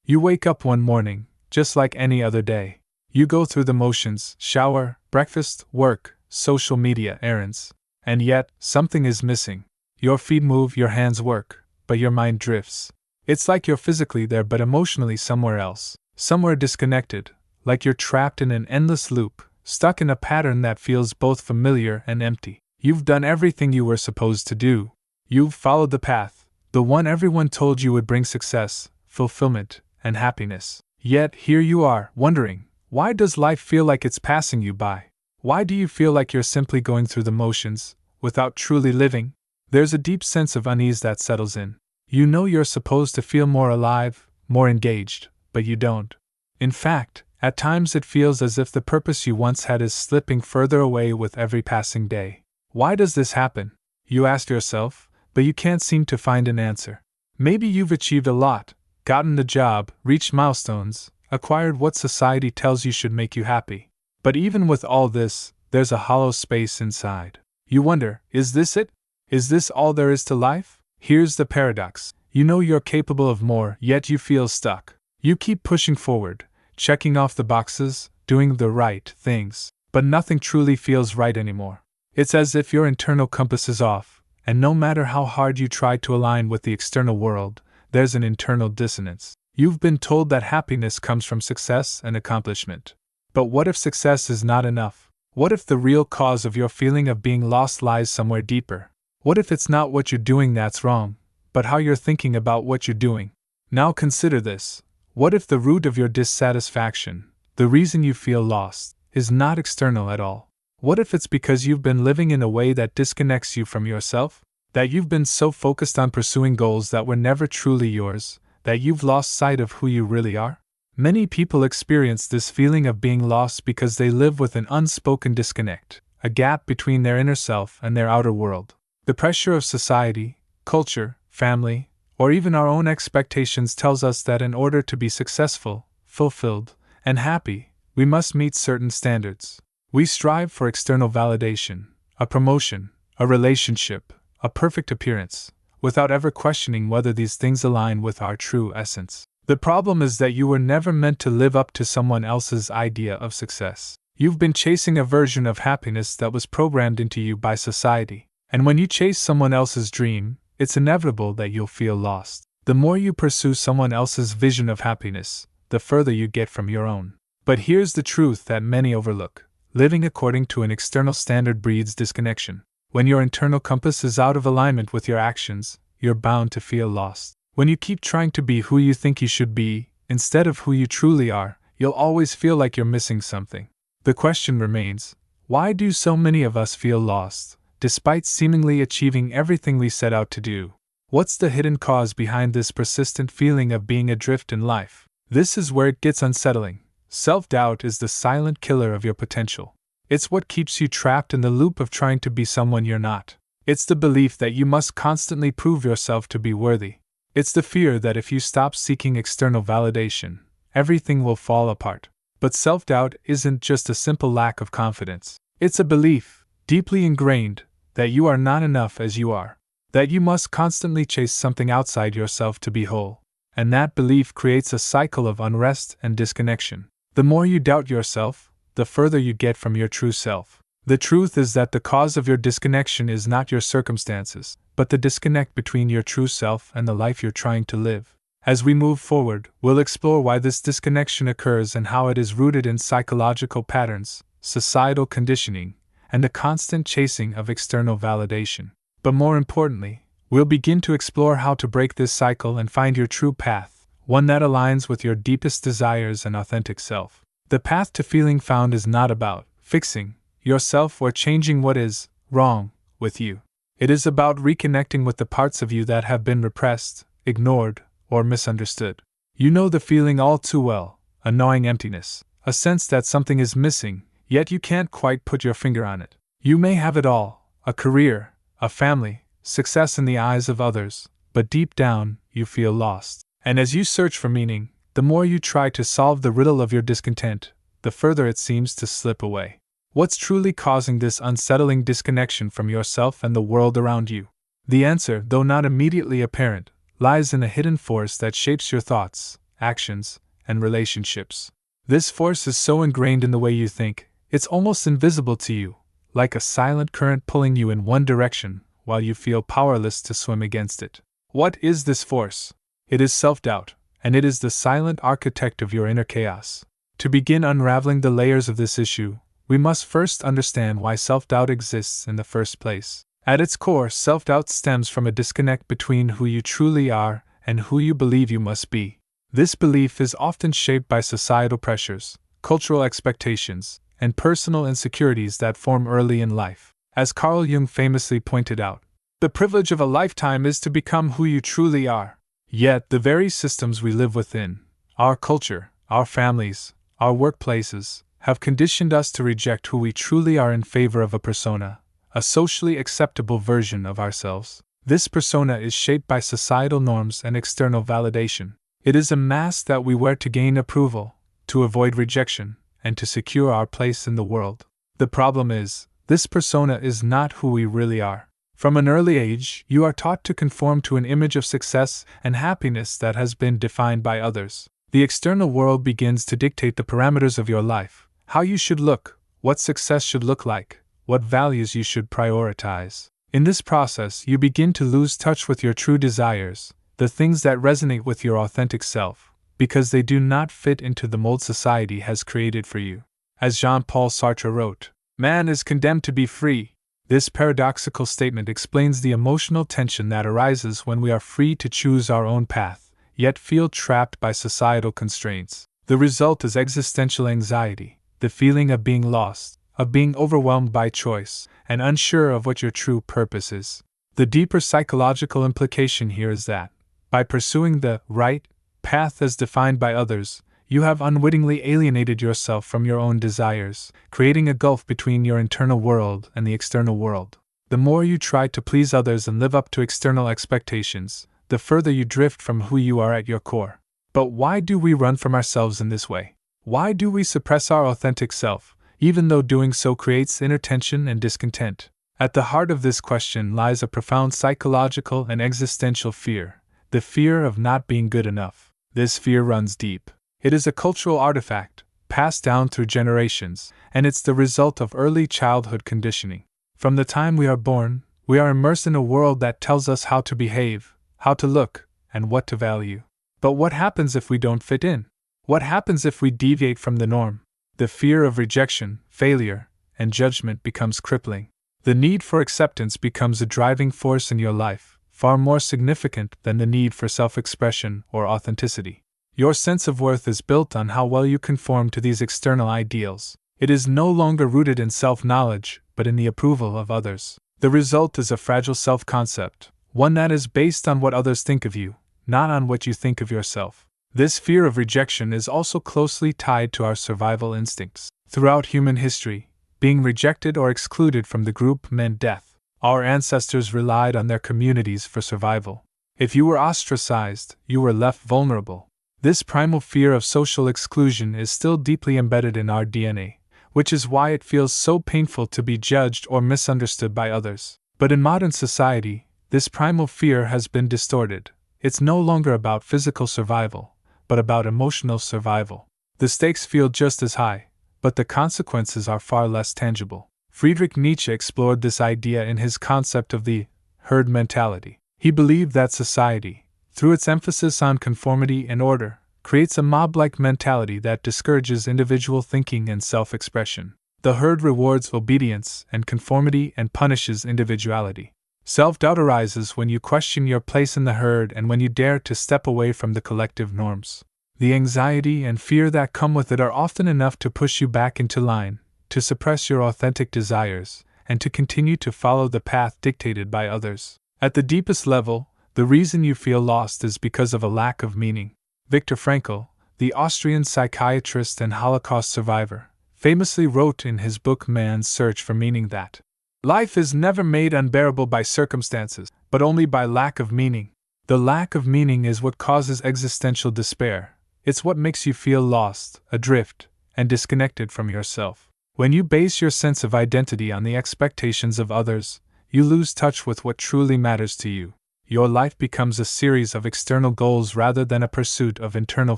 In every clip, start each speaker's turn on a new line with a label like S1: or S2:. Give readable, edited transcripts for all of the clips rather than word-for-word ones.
S1: You wake up one morning, just like any other day. You go through the motions: shower, breakfast, work, social media, errands. And yet, something is missing. Your feet move, your hands work, but your mind drifts. It's like you're physically there but emotionally somewhere else, somewhere disconnected, like you're trapped in an endless loop, stuck in a pattern that feels both familiar and empty. You've done everything you were supposed to do. You've followed the path, the one everyone told you would bring success, fulfillment, and happiness. Yet here you are, wondering, why does life feel like it's passing you by? Why do you feel like you're simply going through the motions, without truly living? There's a deep sense of unease that settles in. You know you're supposed to feel more alive, more engaged, but you don't. In fact, at times it feels as if the purpose you once had is slipping further away with every passing day. Why does this happen? You ask yourself, but you can't seem to find an answer. Maybe you've achieved a lot, gotten the job, reached milestones, acquired what society tells you should make you happy. But even with all this, there's a hollow space inside. You wonder, is this it? Is this all there is to life? Here's the paradox. You know you're capable of more, yet you feel stuck. You keep pushing forward, checking off the boxes, doing the right things, but nothing truly feels right anymore. It's as if your internal compass is off, and no matter how hard you try to align with the external world, there's an internal dissonance. You've been told that happiness comes from success and accomplishment. But what if success is not enough? What if the real cause of your feeling of being lost lies somewhere deeper? What if it's not what you're doing that's wrong, but how you're thinking about what you're doing? Now consider this. What if the root of your dissatisfaction, the reason you feel lost, is not external at all? What if it's because you've been living in a way that disconnects you from yourself? That you've been so focused on pursuing goals that were never truly yours, that you've lost sight of who you really are? Many people experience this feeling of being lost because they live with an unspoken disconnect, a gap between their inner self and their outer world. The pressure of society, culture, family, or even our own expectations tells us that in order to be successful, fulfilled, and happy, we must meet certain standards. We strive for external validation, a promotion, a relationship, a perfect appearance, without ever questioning whether these things align with our true essence. The problem is that you were never meant to live up to someone else's idea of success. You've been chasing a version of happiness that was programmed into you by society. And when you chase someone else's dream, it's inevitable that you'll feel lost. The more you pursue someone else's vision of happiness, the further you get from your own. But here's the truth that many overlook. Living according to an external standard breeds disconnection. When your internal compass is out of alignment with your actions, you're bound to feel lost. When you keep trying to be who you think you should be, instead of who you truly are, you'll always feel like you're missing something. The question remains, why do so many of us feel lost, despite seemingly achieving everything we set out to do? What's the hidden cause behind this persistent feeling of being adrift in life? This is where it gets unsettling. Self-doubt is the silent killer of your potential. It's what keeps you trapped in the loop of trying to be someone you're not. It's the belief that you must constantly prove yourself to be worthy. It's the fear that if you stop seeking external validation, everything will fall apart. But self-doubt isn't just a simple lack of confidence. It's a belief, deeply ingrained, that you are not enough as you are. That you must constantly chase something outside yourself to be whole. And that belief creates a cycle of unrest and disconnection. The more you doubt yourself, the further you get from your true self. The truth is that the cause of your disconnection is not your circumstances, but the disconnect between your true self and the life you're trying to live. As we move forward, we'll explore why this disconnection occurs and how it is rooted in psychological patterns, societal conditioning, and the constant chasing of external validation. But more importantly, we'll begin to explore how to break this cycle and find your true path, one that aligns with your deepest desires and authentic self. The path to feeling found is not about fixing yourself or changing what is wrong with you. It is about reconnecting with the parts of you that have been repressed, ignored, or misunderstood. You know the feeling all too well, a gnawing emptiness, a sense that something is missing, yet you can't quite put your finger on it. You may have it all, a career, a family, success in the eyes of others, but deep down, you feel lost. And as you search for meaning, the more you try to solve the riddle of your discontent, the further it seems to slip away. What's truly causing this unsettling disconnection from yourself and the world around you? The answer, though not immediately apparent, lies in a hidden force that shapes your thoughts, actions, and relationships. This force is so ingrained in the way you think, it's almost invisible to you, like a silent current pulling you in one direction while you feel powerless to swim against it. What is this force? It is self-doubt, and it is the silent architect of your inner chaos. To begin unraveling the layers of this issue, we must first understand why self-doubt exists in the first place. At its core, self-doubt stems from a disconnect between who you truly are and who you believe you must be. This belief is often shaped by societal pressures, cultural expectations, and personal insecurities that form early in life. As Carl Jung famously pointed out, the privilege of a lifetime is to become who you truly are. Yet, the very systems we live within, our culture, our families, our workplaces, have conditioned us to reject who we truly are in favor of a persona, a socially acceptable version of ourselves. This persona is shaped by societal norms and external validation. It is a mask that we wear to gain approval, to avoid rejection, and to secure our place in the world. The problem is, this persona is not who we really are. From an early age, you are taught to conform to an image of success and happiness that has been defined by others. The external world begins to dictate the parameters of your life, how you should look, what success should look like, what values you should prioritize. In this process, you begin to lose touch with your true desires, the things that resonate with your authentic self, because they do not fit into the mold society has created for you. As Jean-Paul Sartre wrote, "Man is condemned to be free." This paradoxical statement explains the emotional tension that arises when we are free to choose our own path, yet feel trapped by societal constraints. The result is existential anxiety, the feeling of being lost, of being overwhelmed by choice, and unsure of what your true purpose is. The deeper psychological implication here is that, by pursuing the right path as defined by others, you have unwittingly alienated yourself from your own desires, creating a gulf between your internal world and the external world. The more you try to please others and live up to external expectations, the further you drift from who you are at your core. But why do we run from ourselves in this way? Why do we suppress our authentic self, even though doing so creates inner tension and discontent? At the heart of this question lies a profound psychological and existential fear, the fear of not being good enough. This fear runs deep. It is a cultural artifact, passed down through generations, and it's the result of early childhood conditioning. From the time we are born, we are immersed in a world that tells us how to behave, how to look, and what to value. But what happens if we don't fit in? What happens if we deviate from the norm? The fear of rejection, failure, and judgment becomes crippling. The need for acceptance becomes a driving force in your life, far more significant than the need for self-expression or authenticity. Your sense of worth is built on how well you conform to these external ideals. It is no longer rooted in self-knowledge, but in the approval of others. The result is a fragile self-concept, one that is based on what others think of you, not on what you think of yourself. This fear of rejection is also closely tied to our survival instincts. Throughout human history, being rejected or excluded from the group meant death. Our ancestors relied on their communities for survival. If you were ostracized, you were left vulnerable. This primal fear of social exclusion is still deeply embedded in our DNA, which is why it feels so painful to be judged or misunderstood by others. But in modern society, this primal fear has been distorted. It's no longer about physical survival, but about emotional survival. The stakes feel just as high, but the consequences are far less tangible. Friedrich Nietzsche explored this idea in his concept of the herd mentality. He believed that society, through its emphasis on conformity and order, creates a mob-like mentality that discourages individual thinking and self-expression. The herd rewards obedience and conformity and punishes individuality. Self-doubt arises when you question your place in the herd and when you dare to step away from the collective norms. The anxiety and fear that come with it are often enough to push you back into line, to suppress your authentic desires, and to continue to follow the path dictated by others. At the deepest level, the reason you feel lost is because of a lack of meaning. Viktor Frankl, the Austrian psychiatrist and Holocaust survivor, famously wrote in his book Man's Search for Meaning that life is never made unbearable by circumstances, but only by lack of meaning. The lack of meaning is what causes existential despair. It's what makes you feel lost, adrift, and disconnected from yourself. When you base your sense of identity on the expectations of others, you lose touch with what truly matters to you. your life becomes a series of external goals rather than a pursuit of internal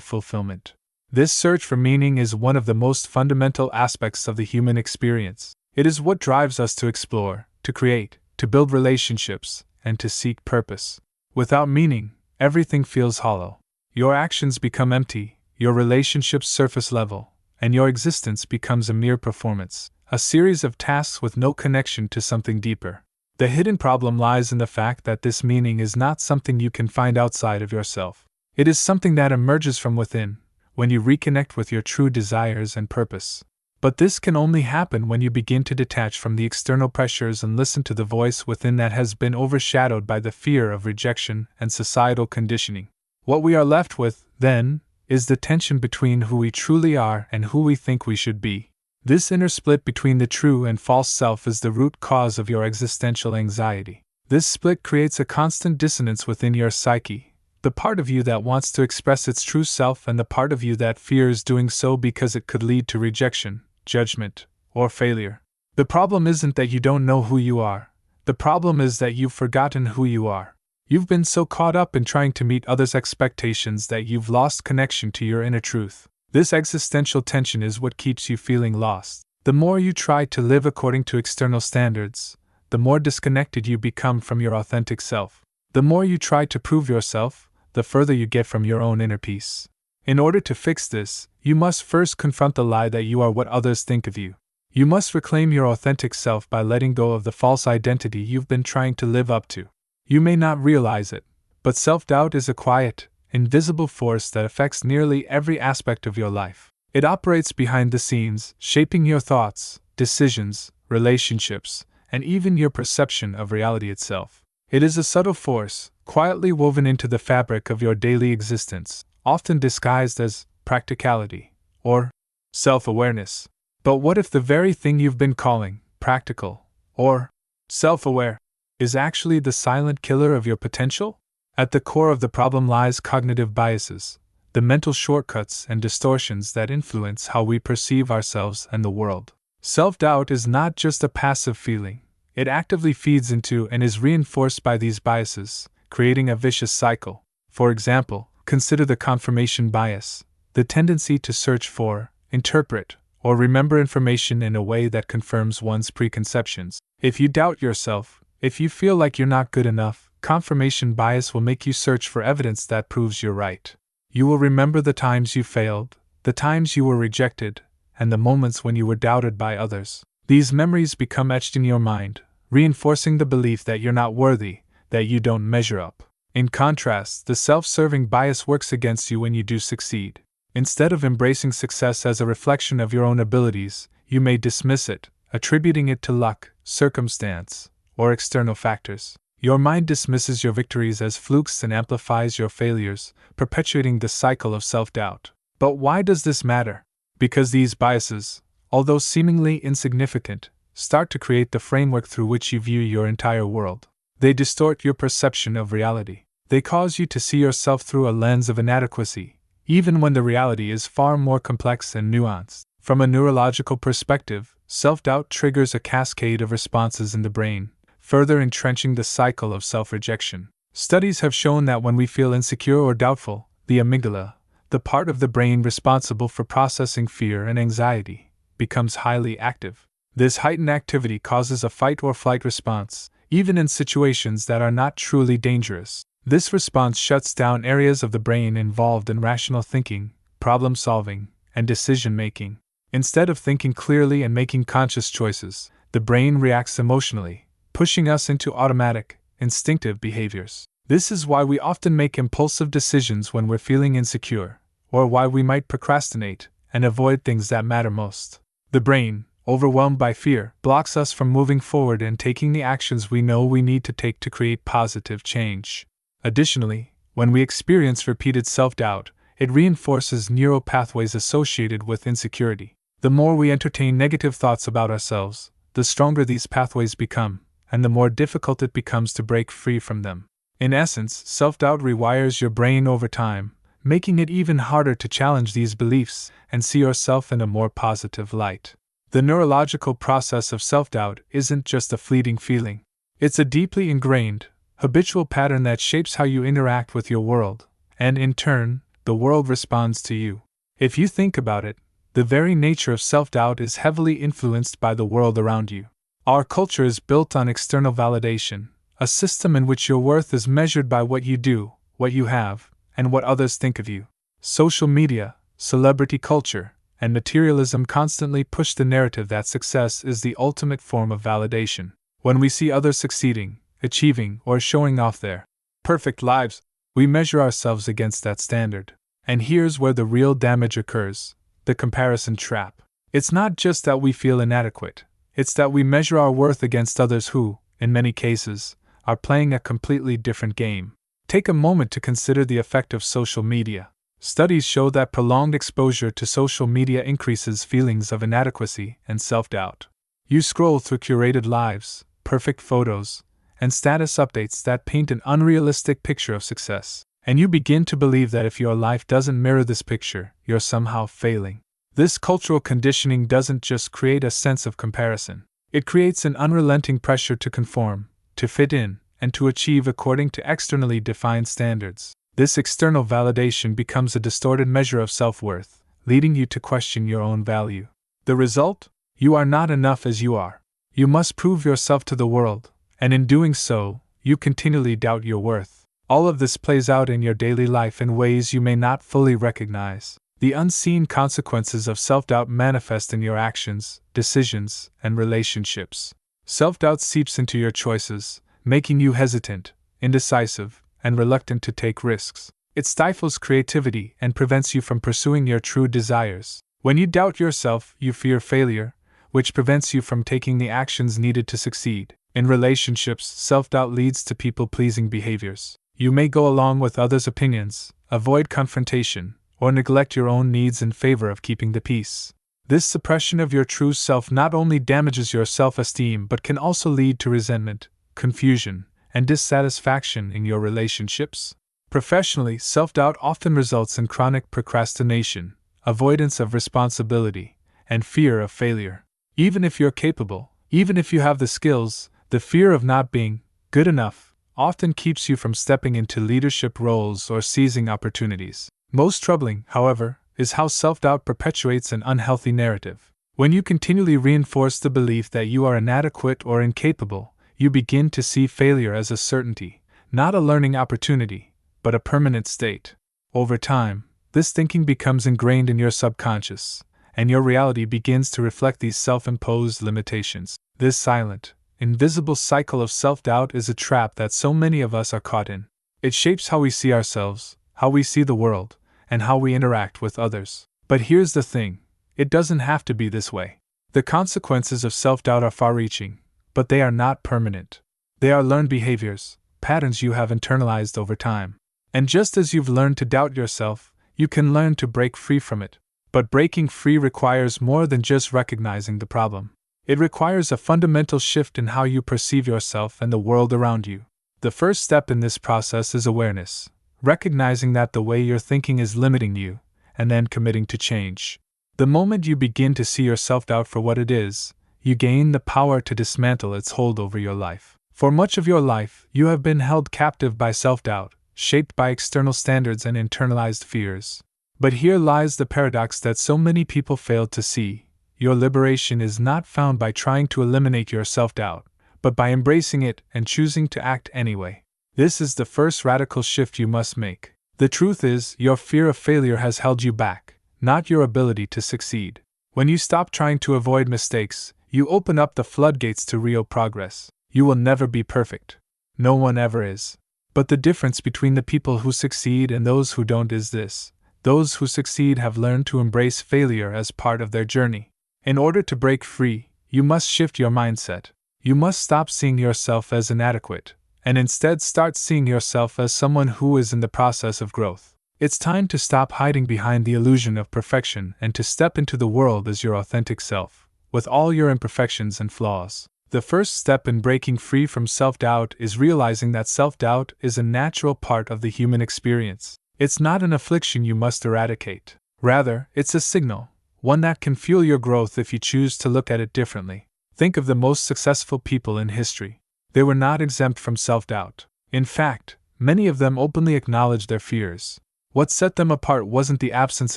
S1: fulfillment. This search for meaning is one of the most fundamental aspects of the human experience. It is what drives us to explore, to create, to build relationships, and to seek purpose. Without meaning, everything feels hollow. Your actions become empty, your relationships surface level, and your existence becomes a mere performance, a series of tasks with no connection to something deeper. The hidden problem lies in the fact that this meaning is not something you can find outside of yourself. It is something that emerges from within, when you reconnect with your true desires and purpose. But this can only happen when you begin to detach from the external pressures and listen to the voice within that has been overshadowed by the fear of rejection and societal conditioning. What we are left with, then, is the tension between who we truly are and who we think we should be. This inner split between the true and false self is the root cause of your existential anxiety. This split creates a constant dissonance within your psyche, the part of you that wants to express its true self and the part of you that fears doing so because it could lead to rejection, judgment, or failure. The problem isn't that you don't know who you are. The problem is that you've forgotten who you are. You've been so caught up in trying to meet others' expectations that you've lost connection to your inner truth. This existential tension is what keeps you feeling lost. The more you try to live according to external standards, the more disconnected you become from your authentic self. The more you try to prove yourself, the further you get from your own inner peace. In order to fix this, you must first confront the lie that you are what others think of you. You must reclaim your authentic self by letting go of the false identity you've been trying to live up to. You may not realize it, but self-doubt is a quiet, invisible force that affects nearly every aspect of your life. It operates behind the scenes, shaping your thoughts, decisions, relationships, and even your perception of reality itself. It is a subtle force, quietly woven into the fabric of your daily existence, often disguised as practicality or self-awareness. But what if the very thing you've been calling practical or self-aware is actually the silent killer of your potential? At the core of the problem lies cognitive biases, the mental shortcuts and distortions that influence how we perceive ourselves and the world. Self-doubt is not just a passive feeling. It actively feeds into and is reinforced by these biases, creating a vicious cycle. For example, consider the confirmation bias, the tendency to search for, interpret, or remember information in a way that confirms one's preconceptions. If you doubt yourself, if you feel like you're not good enough, confirmation bias will make you search for evidence that proves you're right. You will remember the times you failed, the times you were rejected, and the moments when you were doubted by others. These memories become etched in your mind, reinforcing the belief that you're not worthy, that you don't measure up. In contrast, the self-serving bias works against you when you do succeed. Instead of embracing success as a reflection of your own abilities, you may dismiss it, attributing it to luck, circumstance, or external factors. Your mind dismisses your victories as flukes and amplifies your failures, perpetuating the cycle of self-doubt. But why does this matter? Because these biases, although seemingly insignificant, start to create the framework through which you view your entire world. They distort your perception of reality. They cause you to see yourself through a lens of inadequacy, even when the reality is far more complex and nuanced. From a neurological perspective, self-doubt triggers a cascade of responses in the brain, further entrenching the cycle of self-rejection. Studies have shown that when we feel insecure or doubtful, the amygdala, the part of the brain responsible for processing fear and anxiety, becomes highly active. This heightened activity causes a fight or flight response, even in situations that are not truly dangerous. This response shuts down areas of the brain involved in rational thinking, problem-solving, and decision-making. Instead of thinking clearly and making conscious choices, the brain reacts emotionally, pushing us into automatic, instinctive behaviors. This is why we often make impulsive decisions when we're feeling insecure, or why we might procrastinate and avoid things that matter most. The brain, overwhelmed by fear, blocks us from moving forward and taking the actions we know we need to take to create positive change. Additionally, when we experience repeated self-doubt, it reinforces neural pathways associated with insecurity. The more we entertain negative thoughts about ourselves, the stronger these pathways become, and the more difficult it becomes to break free from them. In essence, self-doubt rewires your brain over time, making it even harder to challenge these beliefs and see yourself in a more positive light. The neurological process of self-doubt isn't just a fleeting feeling. It's a deeply ingrained, habitual pattern that shapes how you interact with your world, and in turn, the world responds to you. If you think about it, the very nature of self-doubt is heavily influenced by the world around you. Our culture is built on external validation, a system in which your worth is measured by what you do, what you have, and what others think of you. Social media, celebrity culture, and materialism constantly push the narrative that success is the ultimate form of validation. When we see others succeeding, achieving, or showing off their perfect lives, we measure ourselves against that standard. And here's where the real damage occurs: the comparison trap. It's not just that we feel inadequate, it's that we measure our worth against others who, in many cases, are playing a completely different game. Take a moment to consider the effect of social media. Studies show that prolonged exposure to social media increases feelings of inadequacy and self-doubt. You scroll through curated lives, perfect photos, and status updates that paint an unrealistic picture of success, and you begin to believe that if your life doesn't mirror this picture, you're somehow failing. This cultural conditioning doesn't just create a sense of comparison, it creates an unrelenting pressure to conform, to fit in, and to achieve according to externally defined standards. This external validation becomes a distorted measure of self-worth, leading you to question your own value. The result? You are not enough as you are. You must prove yourself to the world, and in doing so, you continually doubt your worth. All of this plays out in your daily life in ways you may not fully recognize. The unseen consequences of self-doubt manifest in your actions, decisions, and relationships. Self-doubt seeps into your choices, making you hesitant, indecisive, and reluctant to take risks. It stifles creativity and prevents you from pursuing your true desires. When you doubt yourself, you fear failure, which prevents you from taking the actions needed to succeed. In relationships, self-doubt leads to people-pleasing behaviors. You may go along with others' opinions, avoid confrontation, or neglect your own needs in favor of keeping the peace. This suppression of your true self not only damages your self-esteem but can also lead to resentment, confusion, and dissatisfaction in your relationships. Professionally, self-doubt often results in chronic procrastination, avoidance of responsibility, and fear of failure. Even if you're capable, even if you have the skills, the fear of not being good enough often keeps you from stepping into leadership roles or seizing opportunities. Most troubling, however, is how self-doubt perpetuates an unhealthy narrative. When you continually reinforce the belief that you are inadequate or incapable, you begin to see failure as a certainty, not a learning opportunity, but a permanent state. Over time, this thinking becomes ingrained in your subconscious, and your reality begins to reflect these self-imposed limitations. This silent, invisible cycle of self-doubt is a trap that so many of us are caught in. It shapes how we see ourselves, how we see the world, and how we interact with others. But here's the thing, it doesn't have to be this way. The consequences of self-doubt are far-reaching, but they are not permanent. They are learned behaviors, patterns you have internalized over time. And just as you've learned to doubt yourself, you can learn to break free from it. But breaking free requires more than just recognizing the problem. It requires a fundamental shift in how you perceive yourself and the world around you. The first step in this process is awareness, recognizing that the way you're thinking is limiting you, and then committing to change. The moment you begin to see your self-doubt for what it is, you gain the power to dismantle its hold over your life. For much of your life, you have been held captive by self-doubt, shaped by external standards and internalized fears. But here lies the paradox that so many people fail to see. Your liberation is not found by trying to eliminate your self-doubt, but by embracing it and choosing to act anyway. This is the first radical shift you must make. The truth is, your fear of failure has held you back, not your ability to succeed. When you stop trying to avoid mistakes, you open up the floodgates to real progress. You will never be perfect. No one ever is. But the difference between the people who succeed and those who don't is this: those who succeed have learned to embrace failure as part of their journey. In order to break free, you must shift your mindset. You must stop seeing yourself as inadequate, and instead start seeing yourself as someone who is in the process of growth. It's time to stop hiding behind the illusion of perfection and to step into the world as your authentic self, with all your imperfections and flaws. The first step in breaking free from self-doubt is realizing that self-doubt is a natural part of the human experience. It's not an affliction you must eradicate. Rather, it's a signal, one that can fuel your growth if you choose to look at it differently. Think of the most successful people in history. They were not exempt from self-doubt. In fact, many of them openly acknowledged their fears. What set them apart wasn't the absence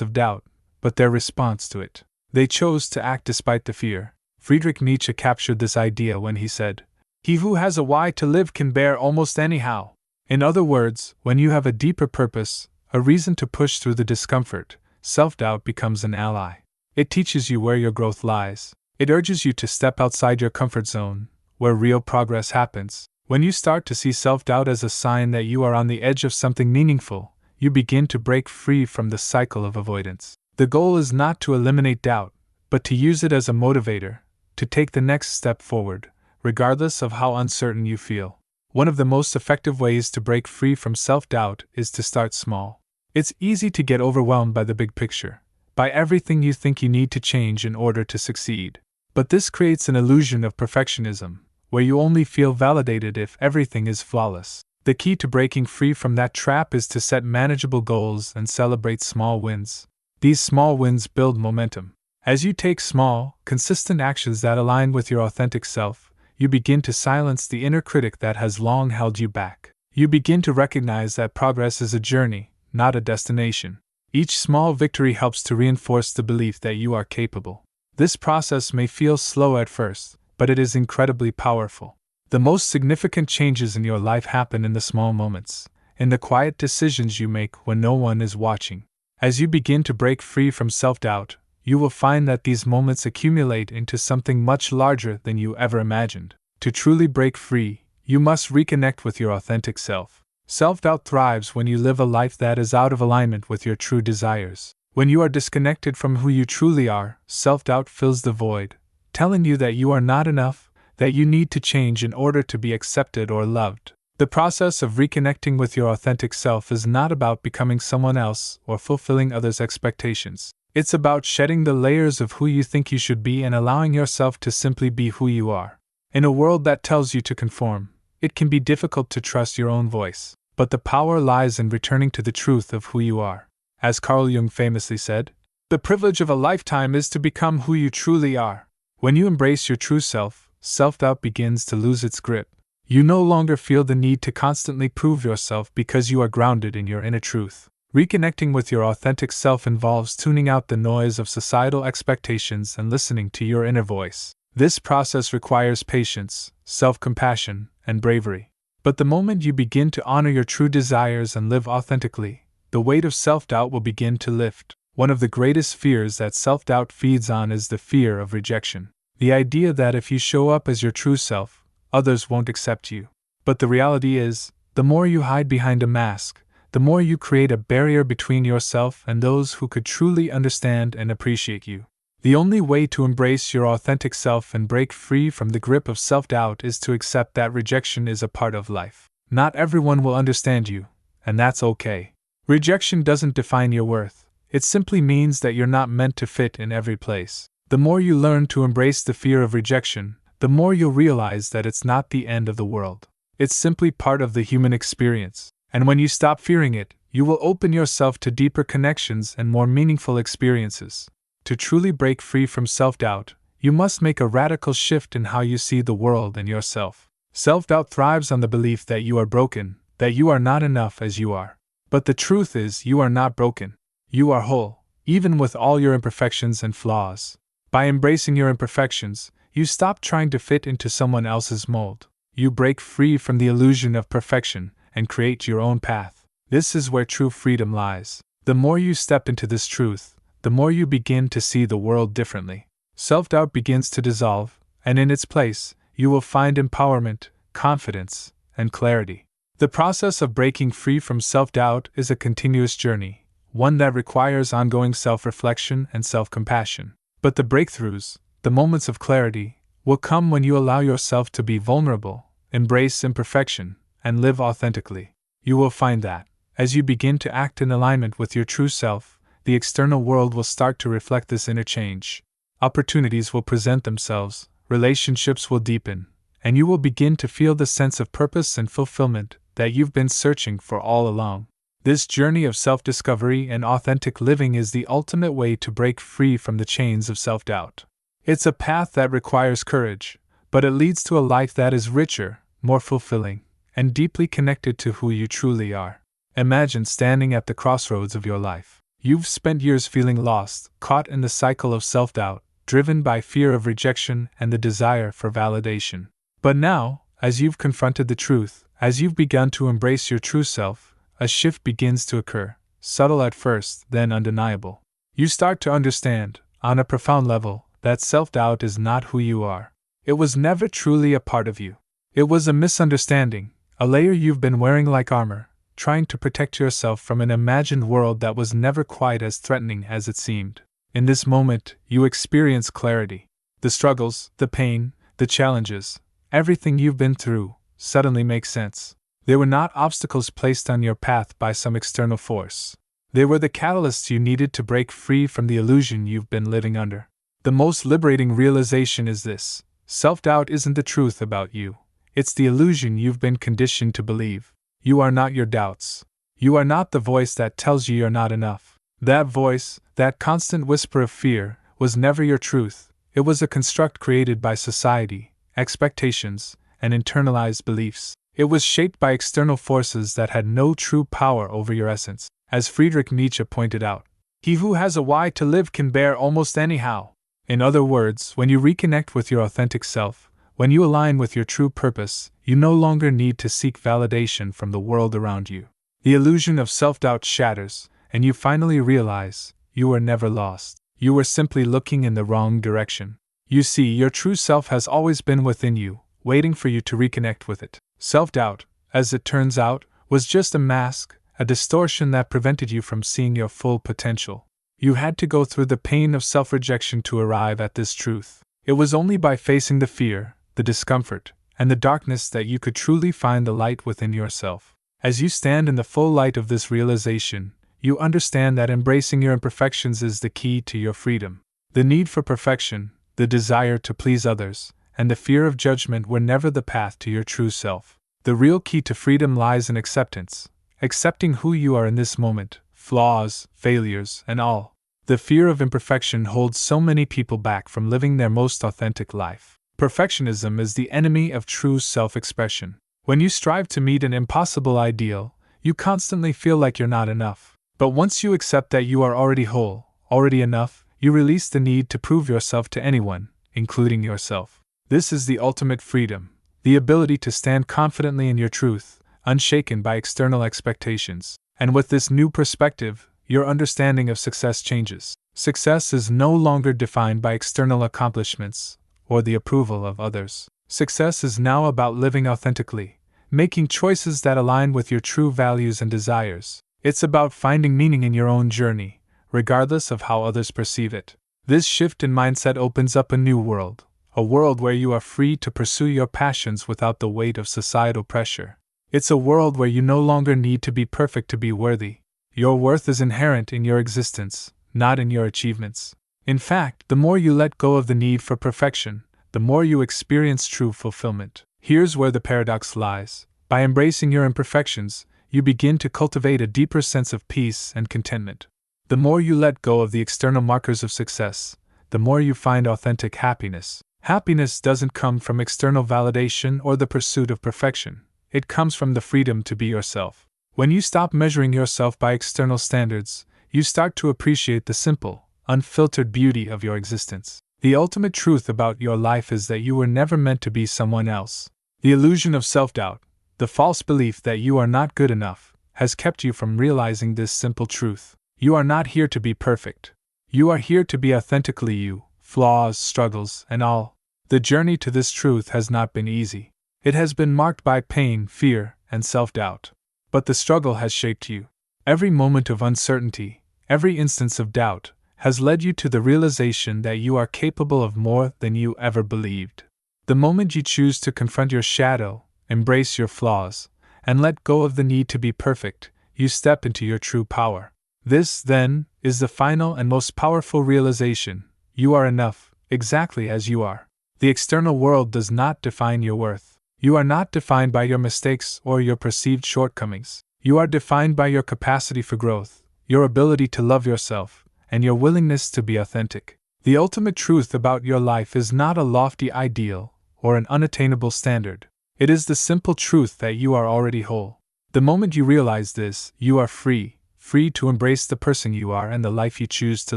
S1: of doubt, but their response to it. They chose to act despite the fear. Friedrich Nietzsche captured this idea when he said, "He who has a why to live can bear almost anyhow." In other words, when you have a deeper purpose, a reason to push through the discomfort, self-doubt becomes an ally. It teaches you where your growth lies. It urges you to step outside your comfort zone, where real progress happens. When you start to see self-doubt as a sign that you are on the edge of something meaningful, you begin to break free from the cycle of avoidance. The goal is not to eliminate doubt, but to use it as a motivator, to take the next step forward, regardless of how uncertain you feel. One of the most effective ways to break free from self-doubt is to start small. It's easy to get overwhelmed by the big picture, by everything you think you need to change in order to succeed. But this creates an illusion of perfectionism, where you only feel validated if everything is flawless. The key to breaking free from that trap is to set manageable goals and celebrate small wins. These small wins build momentum. As you take small, consistent actions that align with your authentic self, you begin to silence the inner critic that has long held you back. You begin to recognize that progress is a journey, not a destination. Each small victory helps to reinforce the belief that you are capable. This process may feel slow at first, but it is incredibly powerful. The most significant changes in your life happen in the small moments, in the quiet decisions you make when no one is watching. As you begin to break free from self-doubt, you will find that these moments accumulate into something much larger than you ever imagined. To truly break free, you must reconnect with your authentic self. Self-doubt thrives when you live a life that is out of alignment with your true desires. When you are disconnected from who you truly are, self-doubt fills the void, telling you that you are not enough, that you need to change in order to be accepted or loved. The process of reconnecting with your authentic self is not about becoming someone else or fulfilling others' expectations. It's about shedding the layers of who you think you should be and allowing yourself to simply be who you are. In a world that tells you to conform, it can be difficult to trust your own voice, but the power lies in returning to the truth of who you are. As Carl Jung famously said, "The privilege of a lifetime is to become who you truly are." When you embrace your true self, self-doubt begins to lose its grip. You no longer feel the need to constantly prove yourself because you are grounded in your inner truth. Reconnecting with your authentic self involves tuning out the noise of societal expectations and listening to your inner voice. This process requires patience, self-compassion, and bravery. But the moment you begin to honor your true desires and live authentically, the weight of self-doubt will begin to lift. One of the greatest fears that self-doubt feeds on is the fear of rejection. The idea that if you show up as your true self, others won't accept you. But the reality is, the more you hide behind a mask, the more you create a barrier between yourself and those who could truly understand and appreciate you. The only way to embrace your authentic self and break free from the grip of self-doubt is to accept that rejection is a part of life. Not everyone will understand you, and that's okay. Rejection doesn't define your worth. It simply means that you're not meant to fit in every place. The more you learn to embrace the fear of rejection, the more you'll realize that it's not the end of the world. It's simply part of the human experience. And when you stop fearing it, you will open yourself to deeper connections and more meaningful experiences. To truly break free from self-doubt, you must make a radical shift in how you see the world and yourself. Self-doubt thrives on the belief that you are broken, that you are not enough as you are. But the truth is, you are not broken. You are whole, even with all your imperfections and flaws. By embracing your imperfections, you stop trying to fit into someone else's mold. You break free from the illusion of perfection and create your own path. This is where true freedom lies. The more you step into this truth, the more you begin to see the world differently. Self-doubt begins to dissolve, and in its place, you will find empowerment, confidence, and clarity. The process of breaking free from self-doubt is a continuous journey, one that requires ongoing self-reflection and self-compassion. But the breakthroughs, the moments of clarity, will come when you allow yourself to be vulnerable, embrace imperfection, and live authentically. You will find that, as you begin to act in alignment with your true self, the external world will start to reflect this inner change. Opportunities will present themselves, relationships will deepen, and you will begin to feel the sense of purpose and fulfillment that you've been searching for all along. This journey of self-discovery and authentic living is the ultimate way to break free from the chains of self-doubt. It's a path that requires courage, but it leads to a life that is richer, more fulfilling, and deeply connected to who you truly are. Imagine standing at the crossroads of your life. You've spent years feeling lost, caught in the cycle of self-doubt, driven by fear of rejection and the desire for validation. But now, as you've confronted the truth, as you've begun to embrace your true self, a shift begins to occur, subtle at first, then undeniable. You start to understand, on a profound level, that self-doubt is not who you are. It was never truly a part of you. It was a misunderstanding, a layer you've been wearing like armor, trying to protect yourself from an imagined world that was never quite as threatening as it seemed. In this moment, you experience clarity. The struggles, the pain, the challenges, everything you've been through, suddenly makes sense. They were not obstacles placed on your path by some external force. They were the catalysts you needed to break free from the illusion you've been living under. The most liberating realization is this: self-doubt isn't the truth about you. It's the illusion you've been conditioned to believe. You are not your doubts. You are not the voice that tells you you're not enough. That voice, that constant whisper of fear, was never your truth. It was a construct created by society, expectations, and internalized beliefs. It was shaped by external forces that had no true power over your essence. As Friedrich Nietzsche pointed out, he who has a why to live can bear almost any how. In other words, when you reconnect with your authentic self, when you align with your true purpose, you no longer need to seek validation from the world around you. The illusion of self-doubt shatters, and you finally realize you were never lost. You were simply looking in the wrong direction. You see, your true self has always been within you, waiting for you to reconnect with it. Self-doubt, as it turns out, was just a mask, a distortion that prevented you from seeing your full potential. You had to go through the pain of self-rejection to arrive at this truth. It was only by facing the fear, the discomfort, and the darkness that you could truly find the light within yourself. As you stand in the full light of this realization, you understand that embracing your imperfections is the key to your freedom. The need for perfection, the desire to please others, and the fear of judgment were never the path to your true self. The real key to freedom lies in acceptance. Accepting who you are in this moment, flaws, failures, and all. The fear of imperfection holds so many people back from living their most authentic life. Perfectionism is the enemy of true self-expression. When you strive to meet an impossible ideal, you constantly feel like you're not enough. But once you accept that you are already whole, already enough, you release the need to prove yourself to anyone, including yourself. This is the ultimate freedom, the ability to stand confidently in your truth, unshaken by external expectations. And with this new perspective, your understanding of success changes. Success is no longer defined by external accomplishments or the approval of others. Success is now about living authentically, making choices that align with your true values and desires. It's about finding meaning in your own journey, regardless of how others perceive it. This shift in mindset opens up a new world, a world where you are free to pursue your passions without the weight of societal pressure. It's a world where you no longer need to be perfect to be worthy. Your worth is inherent in your existence, not in your achievements. In fact, the more you let go of the need for perfection, the more you experience true fulfillment. Here's where the paradox lies. By embracing your imperfections, you begin to cultivate a deeper sense of peace and contentment. The more you let go of the external markers of success, the more you find authentic happiness. Happiness doesn't come from external validation or the pursuit of perfection. It comes from the freedom to be yourself. When you stop measuring yourself by external standards, you start to appreciate the simple, unfiltered beauty of your existence. The ultimate truth about your life is that you were never meant to be someone else. The illusion of self-doubt, the false belief that you are not good enough, has kept you from realizing this simple truth. You are not here to be perfect. You are here to be authentically you, flaws, struggles, and all. The journey to this truth has not been easy. It has been marked by pain, fear, and self-doubt. But the struggle has shaped you. Every moment of uncertainty, every instance of doubt, has led you to the realization that you are capable of more than you ever believed. The moment you choose to confront your shadow, embrace your flaws, and let go of the need to be perfect, you step into your true power. This, then, is the final and most powerful realization. You are enough, exactly as you are. The external world does not define your worth. You are not defined by your mistakes or your perceived shortcomings. You are defined by your capacity for growth, your ability to love yourself, and your willingness to be authentic. The ultimate truth about your life is not a lofty ideal or an unattainable standard. It is the simple truth that you are already whole. The moment you realize this, you are free, free to embrace the person you are and the life you choose to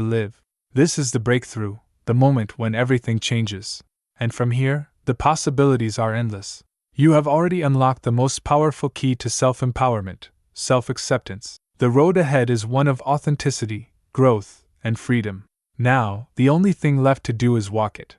S1: live. This is the breakthrough, the moment when everything changes. And from here, the possibilities are endless. You have already unlocked the most powerful key to self-empowerment, self-acceptance. The road ahead is one of authenticity, growth, and freedom. Now, the only thing left to do is walk it.